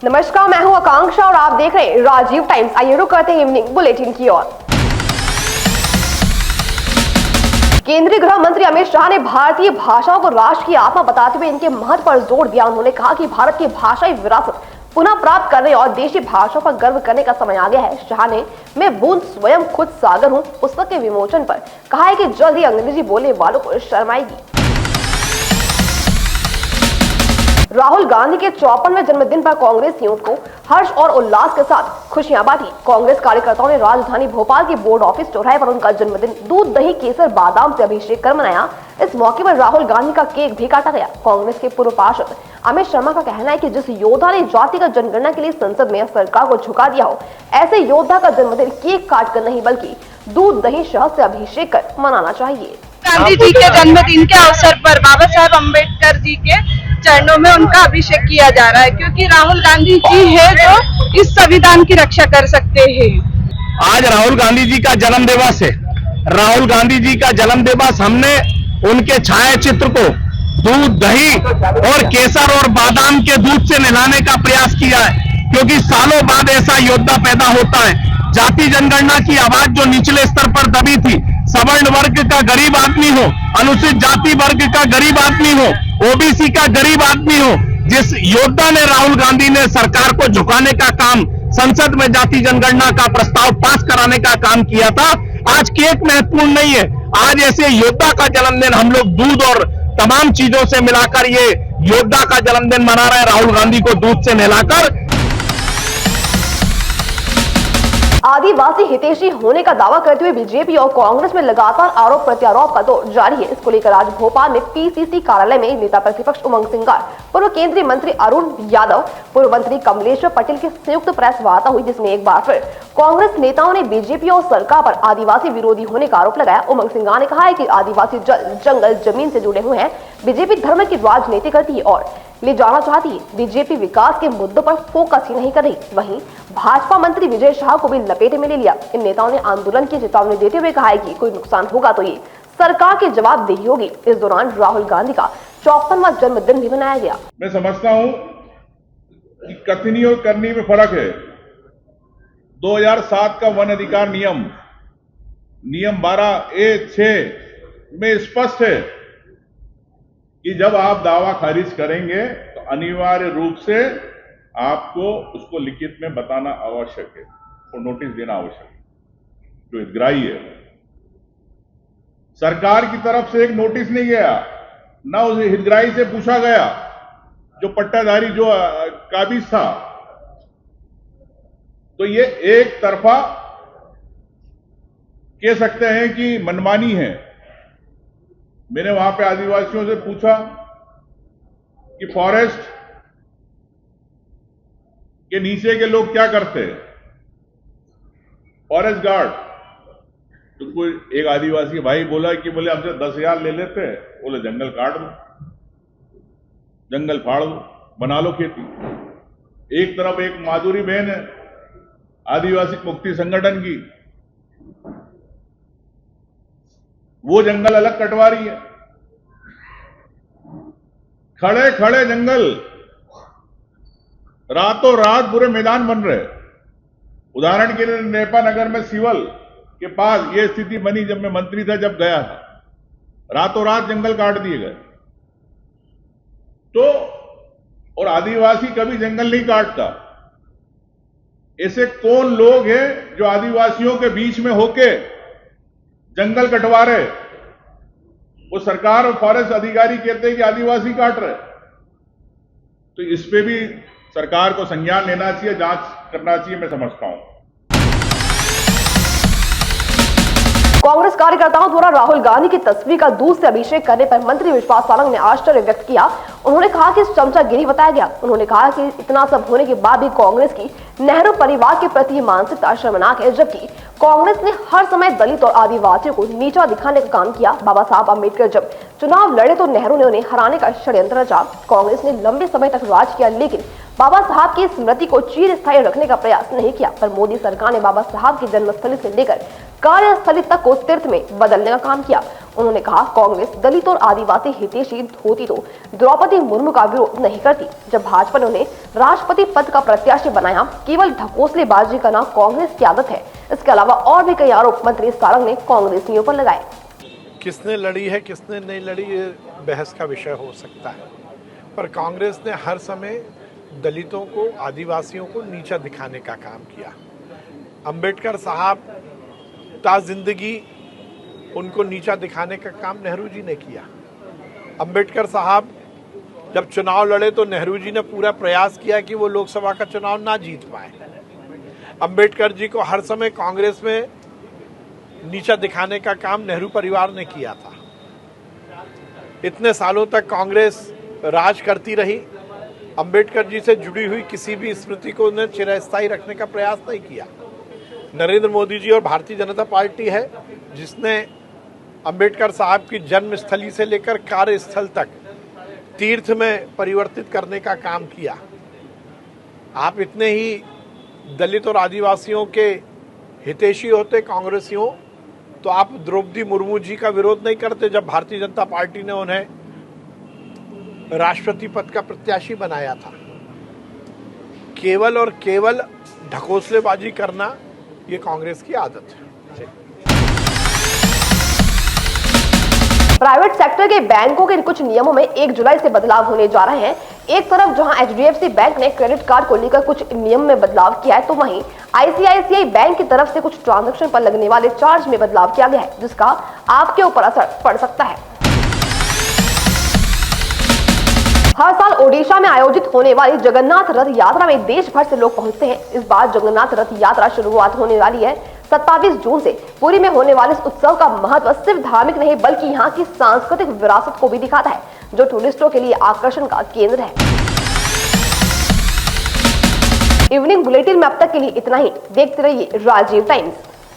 नमस्कार, मैं हूं आकांक्षा और आप देख रहे हैं राजीव टाइम्स। आइए रुक करते हैं इवनिंग बुलेटिन की ओर। केंद्रीय गृह मंत्री अमित शाह ने भारतीय भाषाओं को राष्ट्र की आत्मा बताते हुए इनके महत्व पर जोर दिया। उन्होंने कहा कि भारत की भाषाई विरासत पुनः प्राप्त करने और देशी भाषाओं पर गर्व करने का समय आ गया है। शाह ने मैं बूंद स्वयं खुद सागर हूं पुस्तक के विमोचन पर कहा है कि जल्द ही अंग्रेजी बोलने वालों को शर्म आएगी। राहुल गांधी के 54वें जन्मदिन पर कांग्रेसियों को हर्ष और उल्लास के साथ खुशियां बांटी। कांग्रेस कार्यकर्ताओं ने राजधानी भोपाल के बोर्ड ऑफिस चौराहे पर उनका जन्मदिन दूध, दही, केसर, बादाम से अभिषेक कर मनाया। इस मौके पर राहुल गांधी का केक भी काटा गया। कांग्रेस के पूर्व पार्षद अमित शर्मा का कहना है कि जिस योद्धा ने जातिगत जनगणना के लिए संसद में सरकार को झुका दिया हो, ऐसे योद्धा का जन्मदिन केक काट कर नहीं बल्कि दूध, दही, शहद से अभिषेक कर मनाना चाहिए। गांधी जी के जन्मदिन के अवसर पर बाबा साहेब अम्बेडकर जी के चरणों में उनका अभिषेक किया जा रहा है, क्योंकि राहुल गांधी जी है जो इस संविधान की रक्षा कर सकते हैं। आज राहुल गांधी जी का जन्म दिवस है। राहुल गांधी जी का जन्म दिवस हमने उनके छायाचित्र को दूध, दही और केसर और बादाम के दूध से नहलाने का प्रयास किया है, क्योंकि सालों बाद ऐसा योद्धा पैदा होता है। जाति जनगणना की आवाज जो निचले स्तर पर दबी थी, सवर्ण वर्ग का गरीब आदमी हो, अनुसूचित जाति वर्ग का गरीब आदमी हो, ओबीसी का गरीब आदमी हो, जिस योद्धा ने राहुल गांधी ने सरकार को झुकाने का काम, संसद में जाति जनगणना का प्रस्ताव पास कराने का काम किया था, आज केक महत्वपूर्ण नहीं है। आज ऐसे योद्धा का जन्मदिन हम लोग दूध और तमाम चीजों से मिलाकर ये योद्धा का जन्मदिन मना रहे हैं, राहुल गांधी को दूध से नहलाकर। आदिवासी हितैषी होने का दावा करते हुए बीजेपी और कांग्रेस में लगातार आरोप प्रत्यारोप का दौर जारी है। इसको लेकर आज भोपाल में पीसीसी कार्यालय में नेता प्रतिपक्ष उमंग सिंगार, पूर्व केंद्रीय मंत्री अरुण यादव, पूर्व मंत्री कमलेश्वर पटेल की संयुक्त प्रेस वार्ता हुई, जिसमें एक बार फिर कांग्रेस नेताओं ने बीजेपी और सरकार पर आदिवासी विरोधी होने का आरोप लगाया। उमंग सिंगार ने कहा है कि आदिवासी जल, जंगल, जमीन से जुड़े हुए हैं। बीजेपी धर्म की राजनीति करती है और ले जाना चाहती है। बीजेपी विकास के मुद्दों पर फोकस ही नहीं कर रही। वहीं भाजपा मंत्री विजय शाह को भी लपेटे में ले लिया। इन नेताओं ने आंदोलन की चेतावनी देते हुए कहा है कि कोई नुकसान होगा तो ये सरकार की जवाबदेही होगी। इस दौरान राहुल गांधी का 54वां जन्मदिन भी मनाया गया। मैं समझता हूं कि कथनी और करनी में फर्क है। 2007 का वन अधिकार नियम 12A(6) में स्पष्ट है कि जब आप दावा खारिज करेंगे तो अनिवार्य रूप से आपको उसको लिखित में बताना आवश्यक है और नोटिस देना आवश्यक है, जो हितग्राही है। सरकार की तरफ से एक नोटिस नहीं गया, ना उस हितग्राही से पूछा गया जो पट्टाधारी जो काबिज था। तो ये एक तरफा कह सकते हैं कि मनमानी है। मैंने वहां पे आदिवासियों से पूछा कि फॉरेस्ट के नीचे के लोग क्या करते हैं, फॉरेस्ट गार्ड। तो कोई एक आदिवासी भाई बोला कि बोले हमसे 10,000 ले लेते हैं, बोले जंगल काट दो, जंगल फाड़ दो, बना लो खेती। एक तरफ एक माधुरी बहन है आदिवासी मुक्ति संगठन की, वो जंगल अलग कटवा रही है। खड़े खड़े जंगल रातों रात पूरे मैदान बन रहे। उदाहरण के लिए नेपा नगर में सिवल के पास ये स्थिति बनी जब मैं मंत्री था, जब गया था, रातों रात जंगल काट दिए गए। तो और आदिवासी कभी जंगल नहीं काटता। ऐसे कौन लोग हैं जो आदिवासियों के बीच में होके जंगल कटवा रहे? वो सरकार और फॉरेस्ट अधिकारी कहते हैं कि आदिवासी काट रहे। तो इस पे भी सरकार को संज्ञान लेना चाहिए, जांच करना चाहिए, मैं समझता हूं। कांग्रेस कार्यकर्ताओं द्वारा राहुल गांधी की तस्वीर का दूध से अभिषेक करने पर मंत्री विश्वास सारंग ने आश्चर्य व्यक्त किया। उन्होंने कहा कि चमचागिरी बताया गया। उन्होंने कहा कि इतना सब होने के बाद भी कांग्रेस की नेहरू परिवार के प्रति मानसिकता शर्मनाक है, जबकि कांग्रेस ने हर समय दलित और आदिवासियों को नीचा दिखाने का काम किया। बाबा साहब अम्बेडकर जब चुनाव लड़े तो नेहरू ने उन्हें हराने का षड्यंत्र रचा। कांग्रेस ने लंबे समय तक राज किया, लेकिन बाबा साहब की स्मृति को चिरस्थायी रखने का प्रयास नहीं किया। पर मोदी सरकार ने बाबा साहब की जन्मस्थली से लेकर कार्यस्थली तक को तीर्थ में बदलने का काम किया। उन्होंने कहा, कांग्रेस दलित और आदिवासी हितैषी होती तो द्रौपदी मुर्मू का विरोध नहीं करती। जब भाजपा ने उन्हें राष्ट्रपति पद का प्रत्याशी बनाया, केवल ढकोसलेबाजी करना कांग्रेस की आदत है। इसके अलावा और भी कई आरोप मंत्री सारंग ने कांग्रेसियों पर लगाए। किसने लड़ी है, किसने नहीं लड़ी, ये बहस का विषय हो सकता है, पर कांग्रेस ने हर समय दलितों को, आदिवासियों को नीचा दिखाने का काम किया। अंबेडकर साहब ता जिंदगी उनको नीचा दिखाने का काम नेहरू जी ने किया। अंबेडकर साहब जब चुनाव लड़े तो नेहरू जी ने पूरा प्रयास किया कि वो लोकसभा का चुनाव ना जीत पाए। अंबेडकर जी को हर समय कांग्रेस में नीचा दिखाने का काम नेहरू परिवार ने किया था। इतने सालों तक कांग्रेस राज करती रही, अंबेडकर जी से जुड़ी हुई किसी भी स्मृति को उन्हें चिरस्थायी रखने का प्रयास नहीं किया। नरेंद्र मोदी जी और भारतीय जनता पार्टी है जिसने अंबेडकर साहब की जन्मस्थली से लेकर कार्यस्थल तक तीर्थ में परिवर्तित करने का काम किया। आप इतने ही दलित और आदिवासियों के हितैषी होते कांग्रेसियों तो आप द्रौपदी मुर्मू जी का विरोध नहीं करते जब भारतीय जनता पार्टी ने उन्हें राष्ट्रपति पद का प्रत्याशी बनाया था। केवल और केवल ढकोसलेबाजी करना ये कांग्रेस की आदत है। प्राइवेट सेक्टर के बैंकों के कुछ नियमों में 1 जुलाई से बदलाव होने जा रहे हैं। एक तरफ जहां HDFC बैंक ने क्रेडिट कार्ड को लेकर कुछ नियम में बदलाव किया है, तो वहीं ICICI बैंक की तरफ से कुछ ट्रांजैक्शन पर लगने वाले चार्ज में बदलाव किया गया है, जिसका आपके ऊपर असर पड़ सकता है। हर साल ओडिशा में आयोजित होने वाली जगन्नाथ रथ यात्रा में देश भर से लोग पहुंचते हैं। इस बार जगन्नाथ रथ यात्रा शुरुआत होने वाली है 27 जून से। पुरी में होने वाले इस उत्सव का महत्व सिर्फ धार्मिक नहीं बल्कि यहाँ की सांस्कृतिक विरासत को भी दिखाता है, जो टूरिस्टों के लिए आकर्षण का केंद्र है। इवनिंग बुलेटिन में अब तक के लिए इतना ही। देखते रहिए राजीव टाइम्स।